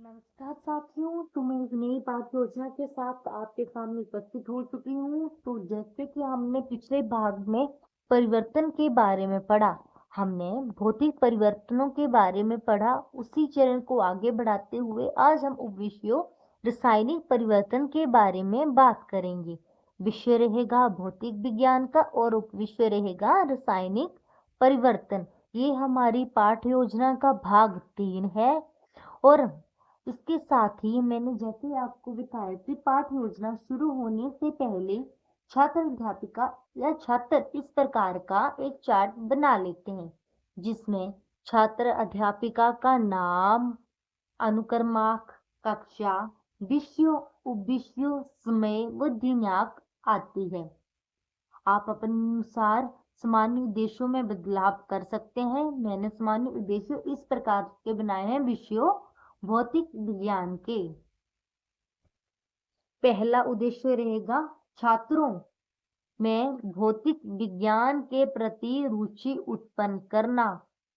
नमस्कार साथियों, तो मैं एक नई पाठ योजना के साथ आपके सामने उपस्थित हो चुकी हूँ। तो जैसे कि हमने पिछले भाग में परिवर्तन के बारे में पढ़ा, हमने भौतिक परिवर्तनों के बारे में पढ़ा। उसी चरण को आगे बढ़ाते हुए आज हम उपविषयों रासायनिक परिवर्तन के बारे में बात करेंगे। विषय रहेगा भौतिक विज्ञान का और उपविषय रहेगा रासायनिक परिवर्तन। ये हमारी पाठ योजना का भाग 3 है। और इसके साथ ही मैंने जैसे आपको बताया कि पाठ योजना शुरू होने से पहले छात्र अध्यापिका या छात्र इस प्रकार का एक चार्ट बना लेते हैं, जिसमें छात्र अध्यापिका का नाम, अनुक्रमांक, कक्षा, विषयों, उपविषयों, समय व दिनांक आती है। आप अपने अनुसार सामान्य उद्देश्यों में बदलाव कर सकते हैं। मैंने सामान्य उद्देश्य इस प्रकार के बनाए हैं विषयों भौतिक विज्ञान के। पहला उद्देश्य रहेगा छात्रों में भौतिक विज्ञान के प्रति रुचि उत्पन्न करना।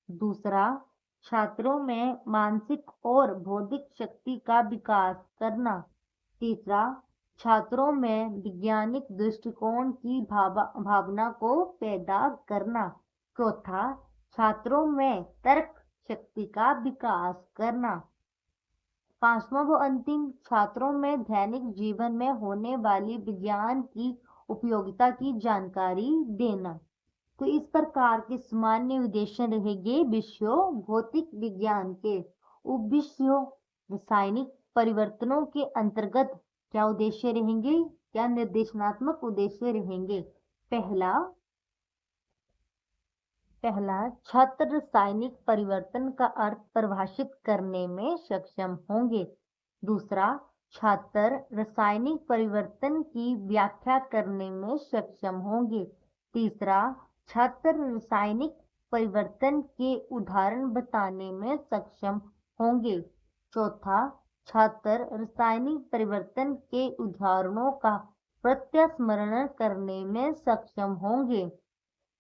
दूसरा, छात्रों में मानसिक और बौद्धिक शक्ति का विकास करना। तीसरा, छात्रों में वैज्ञानिक दृष्टिकोण की भावना को पैदा करना। चौथा, छात्रों में तर्क शक्ति का विकास करना। पांचवा व अंतिम, छात्रों में दैनिक जीवन में होने वाली विज्ञान की उपयोगिता की जानकारी देना। तो इस प्रकार के सामान्य उद्देश्य रहेंगे विषयों भौतिक विज्ञान के। उपविषयों रासायनिक परिवर्तनों के अंतर्गत क्या उद्देश्य रहेंगे, क्या निर्देशनात्मक उद्देश्य रहेंगे। पहला, छात्र रासायनिक परिवर्तन का अर्थ परिभाषित करने में सक्षम होंगे। दूसरा, छात्र रासायनिक परिवर्तन की व्याख्या करने में सक्षम होंगे। तीसरा, छात्र रासायनिक परिवर्तन के उदाहरण बताने में सक्षम होंगे। चौथा, छात्र रासायनिक परिवर्तन के उदाहरणों का प्रत्यास्मरण करने में सक्षम होंगे।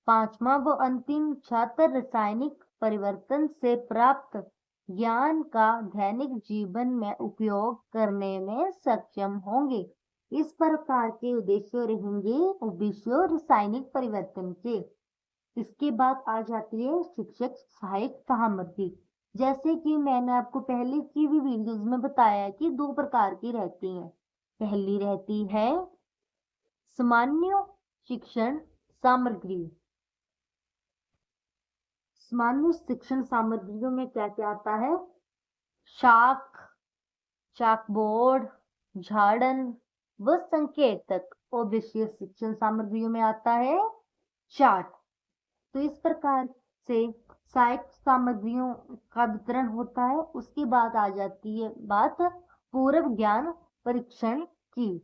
पांचवा व अंतिम, छात्र रासायनिक परिवर्तन से प्राप्त ज्ञान का दैनिक जीवन में उपयोग करने में सक्षम होंगे। इस प्रकार के उद्देश्य रहेंगे उपविषयों रासायनिक परिवर्तन के। इसके बाद आ जाती है शिक्षक सहायक सामग्री। जैसे कि मैंने आपको पहले की भी वीडियोस में बताया कि 2 प्रकार की रहती हैं। पहली रहती है सामान्य शिक्षण सामग्री। सामान्य शिक्षण सामग्रियों में क्या क्या आता है? चाकबोर्ड, झाड़न व संकेतक। और विषय शिक्षण सामग्रियों में आता है चार्ट। तो इस प्रकार से सहायक सामग्रियों का वितरण होता है। उसके बाद आ जाती है बात पूर्व ज्ञान परीक्षण की।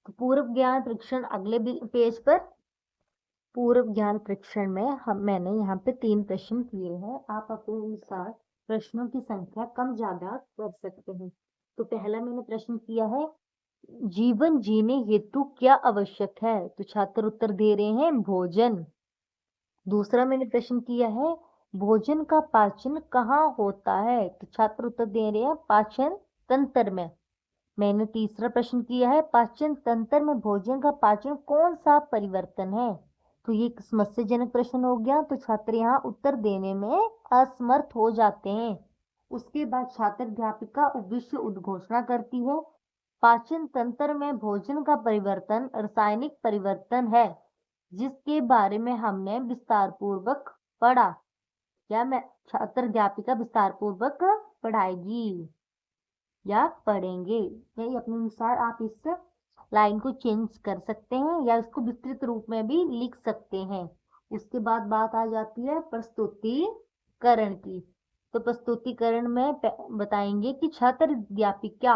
तो पूर्व ज्ञान परीक्षण अगले पेज पर। पूर्व ज्ञान परीक्षण में मैंने यहाँ पे 3 प्रश्न किए हैं। आप अपने अनुसार प्रश्नों की संख्या कम ज्यादा कर सकते हैं। तो पहला मैंने प्रश्न किया है, जीवन जीने हेतु क्या आवश्यक है? तो छात्र उत्तर दे रहे हैं भोजन। दूसरा मैंने प्रश्न किया है, भोजन का पाचन कहाँ होता है? तो छात्र उत्तर दे रहे हैं पाचन तंत्र में। मैंने तीसरा प्रश्न किया है, पाचन तंत्र में भोजन का पाचन कौन सा परिवर्तन है? तो ये एक समस्याजनक प्रश्न हो गया, तो छात्र यहाँ उत्तर देने में असमर्थ हो जाते हैं। उसके बाद छात्र अध्यापिका उपविषय उद्घोषणा करती है, पाचन तंत्र में भोजन का परिवर्तन रासायनिक परिवर्तन है, जिसके बारे में हमने विस्तार पूर्वक पढ़ा। क्या मैं छात्र अध्यापिका विस्तार पूर्वक पढ़ाएगी या पढ़ेंगे? यही अपने अनुसार आप इस लाइन को चेंज कर सकते हैं या इसको विस्तृत रूप में भी लिख सकते हैं। उसके बाद बात आ जाती है प्रस्तुतिकरण की। तो प्रस्तुतिकरण में बताएंगे कि छात्र अध्यापिका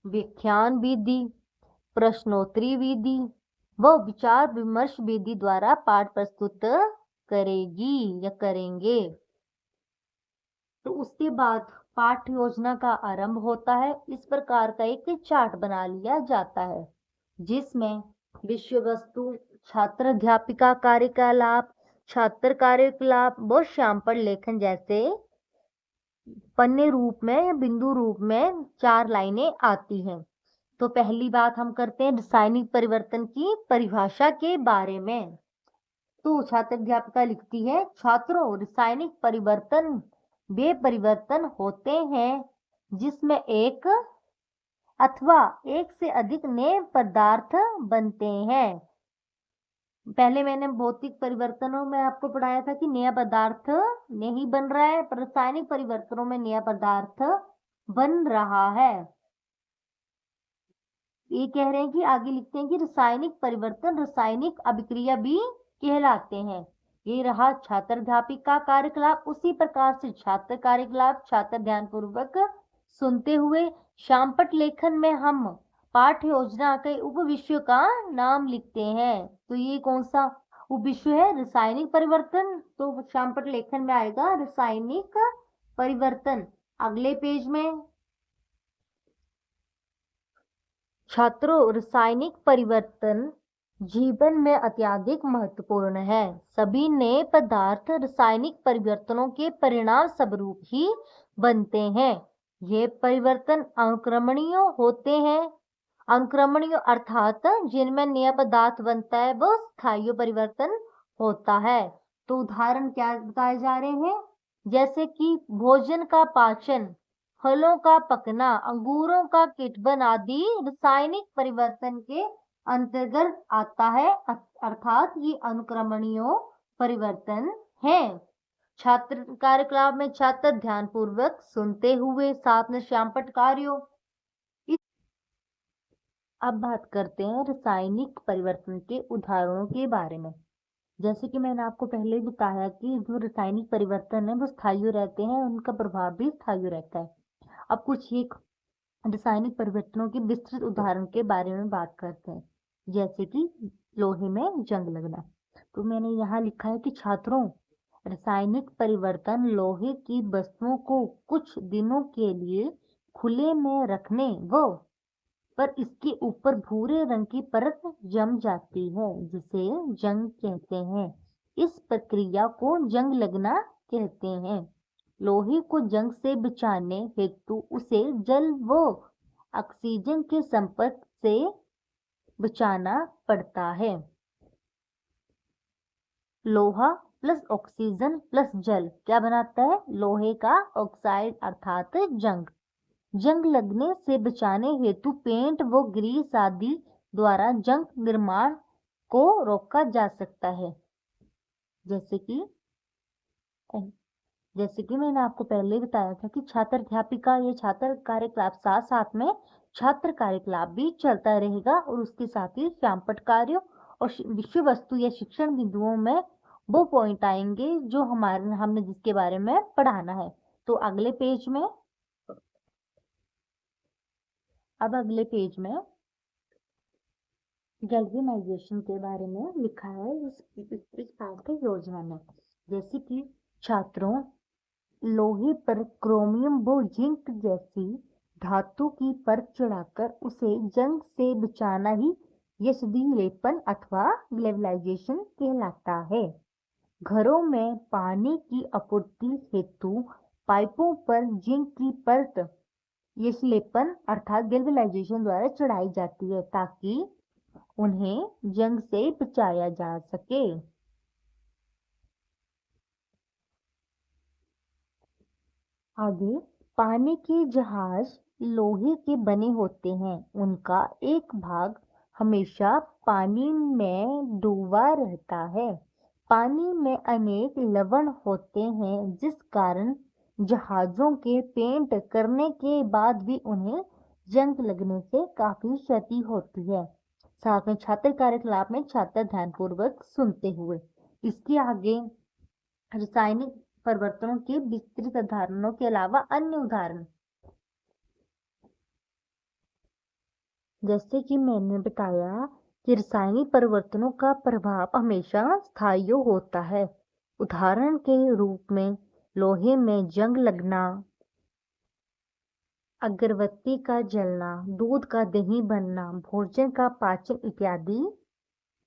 व्याख्यान विधि, प्रश्नोत्तरी विधि व विचार विमर्श विधि द्वारा पाठ प्रस्तुत करेगी या करेंगे। तो उसके बाद पाठ योजना का आरंभ होता है। इस प्रकार का एक चार्ट बना लिया जाता है, जिसमें विषय वस्तु, छात्र अध्यापिका कार्यकलाप, छात्र कार्यकलाप व श्यामपढ़ लेखन जैसे पन्ने रूप में या बिंदु रूप में 4 लाइनें आती हैं। तो पहली बात हम करते हैं रासायनिक परिवर्तन की परिभाषा के बारे में। तो छात्र अध्यापिका लिखती है, छात्रों, रासायनिक परिवर्तन वे परिवर्तन होते हैं जिसमें एक अथवा एक से अधिक नए पदार्थ बनते हैं। पहले मैंने भौतिक परिवर्तनों में आपको पढ़ाया था कि नया पदार्थ नहीं बन रहा है, पर रासायनिक परिवर्तनों में नया पदार्थ बन रहा है। ये कह रहे हैं कि आगे लिखते हैं कि रासायनिक परिवर्तन रासायनिक अभिक्रिया भी कहलाते हैं। ये रहा छात्र अध्यापिका कार्यकलाप। उसी प्रकार से छात्र कार्यकलाप छात्र ध्यानपूर्वक सुनते हुए शामपट लेखन में हम पाठ्य योजना के उपविषयों का नाम लिखते हैं। तो ये कौन सा उपविषय है? रासायनिक परिवर्तन। तो शामपट लेखन में आएगा रासायनिक परिवर्तन। अगले पेज में छात्रों, रासायनिक परिवर्तन जीवन में अत्यधिक महत्वपूर्ण है। सभी नए पदार्थ रासायनिक परिवर्तनों के परिणाम स्वरूप ही बनते हैं। ये परिवर्तन अनुक्रमणीय होते हैं। अनुक्रमणीय अर्थात जिनमें नया पदार्थ बनता है वो स्थायी परिवर्तन होता है। तो उदाहरण क्या बताए जा रहे हैं? जैसे कि भोजन का पाचन, फलों का पकना, अंगूरों का कीटबन आदि रासायनिक परिवर्तन के अंतर्गत आता है, अर्थात ये अनुक्रमणीय परिवर्तन है। छात्र कार्यकलाप में छात्र ध्यानपूर्वक सुनते हुए साथ में शामपट कार्यों। अब बात करते हैं रासायनिक परिवर्तन के उदाहरणों के बारे में। जैसे कि मैंने आपको पहले ही बताया कि जो रासायनिक परिवर्तन है वो स्थायी रहते हैं, उनका प्रभाव भी स्थायी रहता है। अब कुछ एक रासायनिक परिवर्तनों के विस्तृत उदाहरण के बारे में बात करते हैं। जैसे कि लोहे में जंग लगना। तो मैंने यहाँ लिखा है कि छात्रों, रासायनिक परिवर्तन लोहे की वस्तुओं को कुछ दिनों के लिए खुले में रखने व पर इसके ऊपर भूरे रंग की परत जम जाती है, जिसे जंग कहते हैं। इस प्रक्रिया को जंग लगना कहते हैं। लोहे को जंग से बचाने हेतु उसे जल व ऑक्सीजन के संपर्क से बचाना पड़ता है। लोहा प्लस ऑक्सीजन प्लस जल क्या बनाता है? लोहे का ऑक्साइड अर्थात जंग। जंग लगने से बचाने हेतु पेंट व ग्रीस आदि द्वारा जंग निर्माण को रोका जा सकता है। जैसे कि मैंने आपको पहले बताया था कि छात्र अध्यापिका या छात्र कार्यकलाप साथ साथ में छात्र कार्यकलाप भी चलता रहेगा और उसके साथ ही शामपट कार्यों और विषय वस्तु या शिक्षण बिंदुओं में वो पॉइंट आएंगे जो हमने जिसके बारे में पढ़ाना है। तो अगले पेज में गैल्वेनाइजेशन के बारे में लिखा है इस पाठ्य योजना में। जैसे कि छात्रों, लोहे पर क्रोमियम व जिंक जैसी धातु की परत चढ़ाकर उसे जंग से बचाना ही यशदी लेपन अथवा ग्लेवलाइजेशन कहलाता है। घरों में पानी की आपूर्ति हेतु पाइपों पर जिंक की परत यशलेपन अर्थात गैल्वेनाइजेशन द्वारा चढ़ाई जाती है ताकि उन्हें जंग से बचाया जा सके। आगे, पानी के जहाज लोहे के बने होते हैं। उनका एक भाग हमेशा पानी में डूबा रहता है। पानी में अनेक लवण होते हैं जिस कारण जहाजों के पेंट करने के बाद भी उन्हें जंग लगने से काफी क्षति होती है। साथ में छात्र कार्यकलाप में छात्र ध्यानपूर्वक सुनते हुए। इसके आगे रासायनिक परिवर्तनों के विस्तृत उदाहरणों के अलावा अन्य उदाहरण, जैसे कि मैंने बताया कि रासायनिक परिवर्तनों का प्रभाव हमेशा स्थायी होता है। उदाहरण के रूप में लोहे में जंग लगना, अगरबत्ती का जलना, दूध का दही बनना, भोजन का पाचन इत्यादि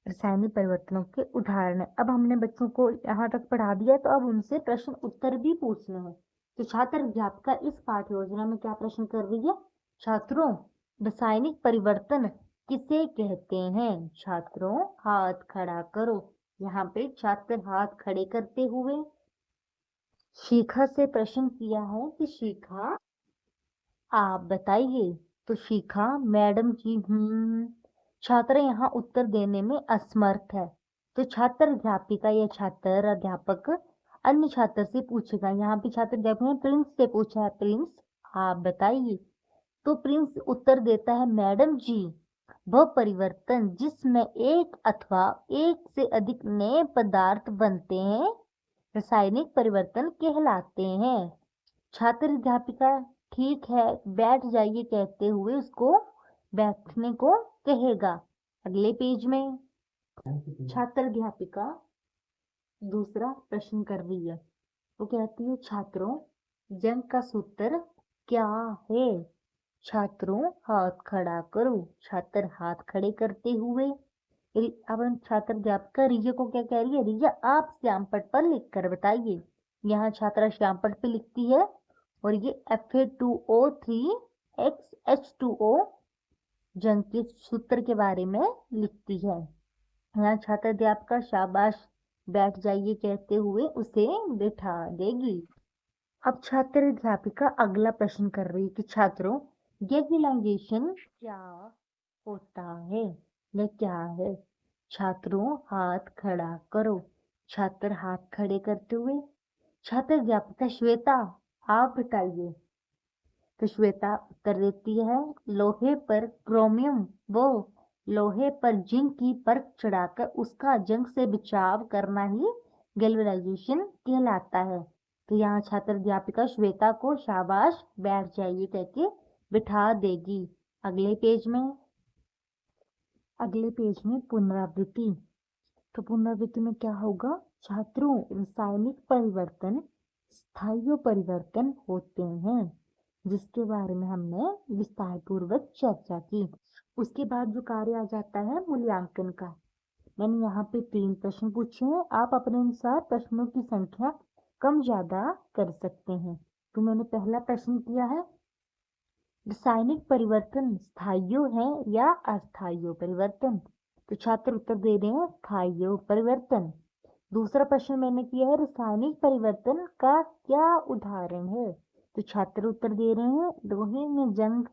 रासायनिक परिवर्तनों के उदाहरण है। अब हमने बच्चों को यहाँ तक पढ़ा दिया तो अब उनसे प्रश्न उत्तर भी पूछने हैं। तो छात्र अध्यापिका इस पाठ योजना में क्या प्रश्न कर रही है? छात्रों, रासायनिक परिवर्तन किसे कहते हैं? छात्रों, हाथ खड़ा करो। यहाँ पे छात्र हाथ खड़े करते हुए शिखा से प्रश्न किया है कि शिखा आप बताइए। तो शिखा, मैडम जी, छात्र यहाँ उत्तर देने में असमर्थ है। तो छात्र अध्यापिका या छात्र अध्यापक अन्य छात्र से पूछेगा। यहाँ पे छात्र अध्यापक ने प्रिंस से पूछा है, प्रिंस आप बताइए। तो प्रिंस उत्तर देता है, मैडम जी, वह परिवर्तन जिसमें एक अथवा एक से अधिक नए पदार्थ बनते हैं रासायनिक परिवर्तन कहलाते हैं। छात्र अध्यापिका ठीक है बैठ जाइए कहते हुए उसको बैठने को कहेगा। अगले पेज में छात्र अध्यापिका दूसरा प्रश्न कर रही है। वो कहती है, छात्रों, जंग का सूत्र क्या है? छात्रों, हाथ खड़ा करो। छात्र हाथ खड़े करते हुए अब हम छात्र अध्यापिका रिया को क्या कह रही है? रिया, आप श्याम पट पर लिख कर बताइए। यहाँ छात्रा श्याम पट पे लिखती है और ये Fa2O3XH2O जंग के सूत्र के बारे में लिखती है। यहाँ छात्र अध्यापिका शाबाश बैठ जाइए कहते हुए उसे बिठा देगी। अब छात्र अध्यापिका अगला प्रश्न कर रही है कि छात्रों, गैसिलाइजेशन क्या होता है? यह क्या है? छात्रों, हाथ खड़ा करो। छात्र हाथ खड़े करते हुए छात्र अध्यापिका, श्वेता आप बताइए। तो श्वेता उत्तर देती है, लोहे पर क्रोमियम वो लोहे पर जिंक की परत चढ़ाकर उसका जंग से बचाव करना ही गैल्वेनाइजेशन कहलाता है। तो यहाँ छात्र अध्यापिका श्वेता को शाबाश बैठ जाइए कहके बिठा देगी। अगले पेज में पुनरावृत्ति। तो पुनरावृत्ति में क्या होगा? छात्रों, रासायनिक परिवर्तन स्थायी परिवर्तन होते हैं, जिसके बारे में हमने विस्तार पूर्वक चर्चा की। उसके बाद जो कार्य आ जाता है मूल्यांकन का। मैंने यहाँ पे 3 प्रश्न पूछे हैं, आप अपने अनुसार प्रश्नों की संख्या कम ज्यादा कर सकते हैं। तो मैंने पहला प्रश्न किया है, रासायनिक परिवर्तन स्थायी है या अस्थायी परिवर्तन? तो छात्र उत्तर दे रहे हैं स्थायी परिवर्तन। दूसरा प्रश्न मैंने किया है, रासायनिक परिवर्तन का क्या उदाहरण है? तो छात्र उत्तर दे रहे हैं लोहे में जंग,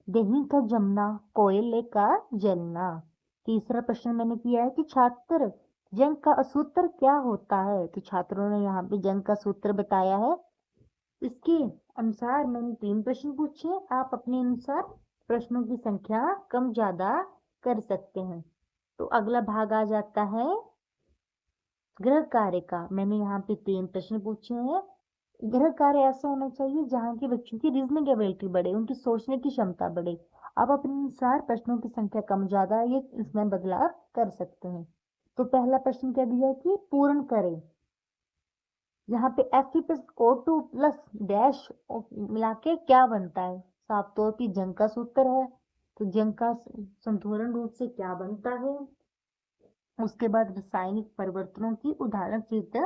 दही का जमना, कोयले का जलना। तीसरा प्रश्न मैंने किया है कि छात्र, जंग का सूत्र क्या होता है? तो छात्रों ने यहाँ पे जंग का सूत्र बताया है। इसके अनुसार मैंने 3 प्रश्न पूछे, आप अपने अनुसार प्रश्नों की संख्या कम ज्यादा कर सकते हैं। तो अगला भाग आ जाता है गृह कार्य का। मैंने यहाँ पे 3 प्रश्न पूछे हैं। गृह कार्य ऐसा होना चाहिए जहाँ के बच्चों की रीजनिंग एबिलिटी बढ़े, उनकी सोचने की क्षमता बढ़े। आप अपने अनुसार प्रश्नों की संख्या कम ज्यादा ये इसमें बदलाव कर सकते हैं। तो पहला प्रश्न क्या दिया है कि पूर्ण करें। यहाँ पे Fe+O2 प्लस डैश मिला के क्या बनता है? साफ तौर पर जंग का सूत्र है। तो जंग का संतुलन रूप से क्या बनता है? उसके बाद रासायनिक परिवर्तनों की उदाहरण सहित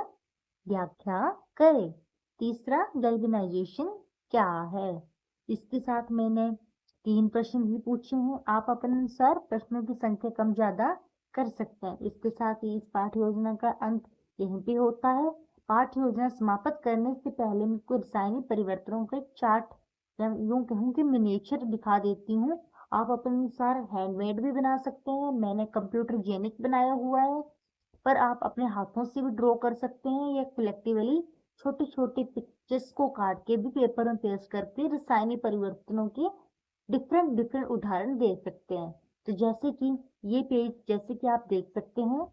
व्याख्या करें। तीसरा, गैल्वेनाइजेशन क्या है? इसके साथ मैंने 3 प्रश्न भी पूछे हैं, आप अपने अनुसार प्रश्नों की संख्या कम ज्यादा कर सकते हैं। इसके साथ ही इस पाठ योजना का अंत यहीं पे होता है। पाठ योजना समाप्त करने से पहले मैं कुछ रासायनिक परिवर्तनों का एक चार्ट या यूं कहूँ कि मिनिएचर दिखा देती हूँ। आप अपने अनुसार हैंडमेड भी बना सकते हैं, मैंने कंप्यूटर जेनिक बनाया हुआ है, पर आप अपने हाथों से भी ड्रॉ कर सकते हैं या कलेक्टिवली छोटे छोटे पिक्चर्स को काट के भी पेपर में पेस्ट करके रासायनिक परिवर्तनों के डिफरेंट उदाहरण दे सकते हैं। तो जैसे कि ये पेज जैसे कि आप देख सकते हैं,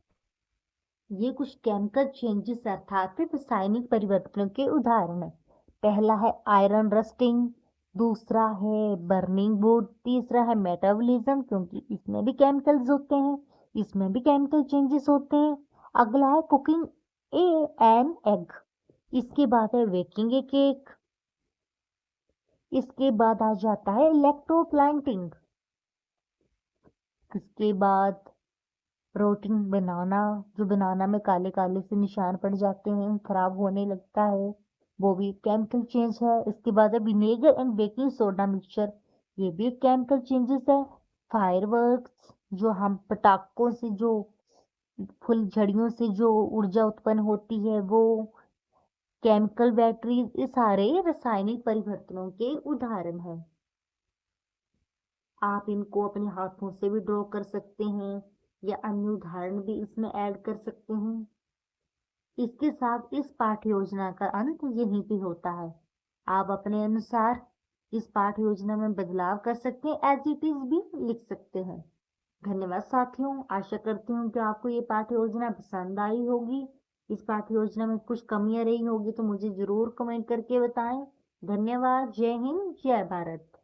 ये कुछ केमिकल चेंजेस अर्थात रासायनिक परिवर्तनों के उदाहरण है। पहला है आयरन रस्टिंग, दूसरा है बर्निंग वुड, तीसरा है मेटाबॉलिज्म क्योंकि इसमें भी केमिकल्स होते हैं, इसमें भी केमिकल चेंजेस होते हैं। अगला है कुकिंग एन एग, इसके बाद है बेकिंग ए केक, इसके बाद आ जाता है इलेक्ट्रोप्लांटिंग, इसके बाद रोटिंग बनाना, जो बनाना में काले काले से निशान पड़ जाते हैं, खराब होने लगता है। वो भी केमिकल चेंज है। इसके बाद है vinegar and baking soda mixture, ये भी केमिकल चेंजेस है। फायरवर्क्स, जो हम पटाखों से जो फुलझड़ियों से जो ऊर्जा उत्पन्न होती है वो। केमिकल बैटरीज, ये सारे रासायनिक परिवर्तनों के उदाहरण हैं। आप इनको अपने हाथों से भी ड्रॉ कर सकते हैं या अन्य उदाहरण भी इसमें ऐड कर सकते हैं। इसके साथ इस पाठ्य योजना का अंत यहीं पे होता है। आप अपने अनुसार इस पाठ्य योजना में बदलाव कर सकते हैं, एज इट इज भी लिख सकते हैं। धन्यवाद साथियों, आशा करती हूँ कि आपको ये पाठ्य योजना पसंद आई होगी। इस पाठ्य योजना में कुछ कमियां रही होगी तो मुझे जरूर कमेंट करके बताएं। धन्यवाद। जय हिंद, जय भारत।